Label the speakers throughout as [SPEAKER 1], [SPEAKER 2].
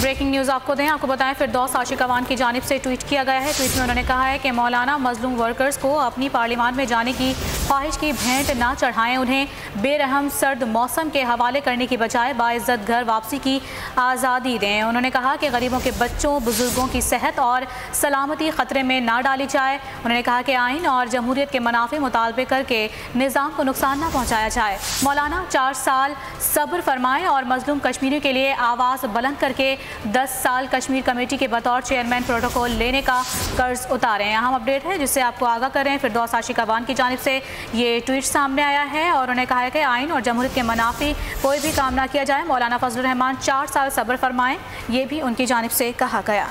[SPEAKER 1] Breaking news आपको बताएं फिरदौस आशिक अवान की जानिब से ट्वीट किया गया है। ट्वीट में उन्होंने कहा है कि मौलाना मजलूम वर्कर्स को अपनी पार्लियामान में जाने की ख्वाहिश की भेंट ना चढ़ाएं, उन्हें बेरहम सर्द मौसम के हवाले करने की बजाय बाइज्जत घर वापसी की आज़ादी दें। उन्होंने कहा कि गरीबों के बच्चों बुजुर्गों की सेहत और सलामती ख़तरे में ना डाली जाए। उन्होंने कहा कि आइन और जमहूरियत के मुनाफे मुतालबे करके निज़ाम को नुकसान न पहुँचाया जाए। मौलाना 4 साल सब्र फरमाएं और मजलूम कश्मीरियों के लिए आवाज़ बुलंद करके 10 साल कश्मीर कमेटी के बतौर चेयरमैन प्रोटोकॉल लेने का कर्ज उतारें। अहम अपडेट है जिससे आपको आगाह करें। फिरदौस आशिक अवान की जानिब से ये ट्वीट सामने आया है और उन्हें कहा है कि आइन और जमहूरियत के मुनाफी कोई भी काम ना किया जाए। मौलाना फजलुर रहमान 4 साल सब्र फरमाएं, ये भी उनकी जानिब से कहा गया।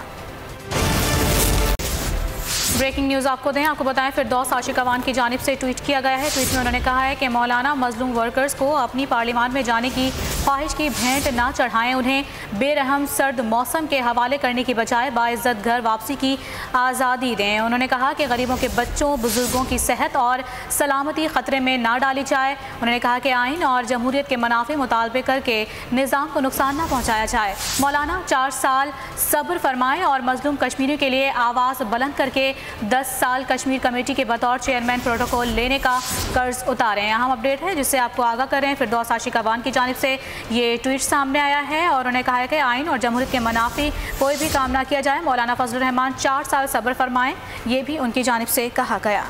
[SPEAKER 1] ब्रेकिंग न्यूज़ आपको बताएं फिरदौस आशिक अवान की जानिब से ट्वीट किया गया है। ट्वीट में उन्होंने कहा है कि मौलाना मजलूम वर्कर्स को अपनी पार्लियामान में जाने की ख्वाहिश की भेंट ना चढ़ाएं, उन्हें बेरहम सर्द मौसम के हवाले करने की बजाय बाइज्जत घर वापसी की आज़ादी दें। उन्होंने कहा कि गरीबों के बच्चों बुजुर्गों की सेहत और सलामती ख़तरे में ना डाली जाए। उन्होंने कहा कि आइन और जमहूरियत के मुनाफे मुतालबे करके निज़ाम को नुकसान न पहुँचाया जाए। मौलाना 4 साल सब्र फरमाएं और मजलूम कश्मीरियों के लिए आवाज़ बुलंद करके 10 साल कश्मीर कमेटी के बतौर चेयरमैन प्रोटोकॉल लेने का कर्ज उतारें। अहम अपडेट है जिससे आपको आगाह करें। फिरदौस आशिक अवान की जानिब से ये ट्वीट सामने आया है और उन्हें कहा है कि आइन और जमहूरियत के मुनाफी कोई भी काम ना किया जाए। मौलाना फजलुर रहमान 4 साल सब्र फरमाएं, ये भी उनकी जानिब से कहा गया।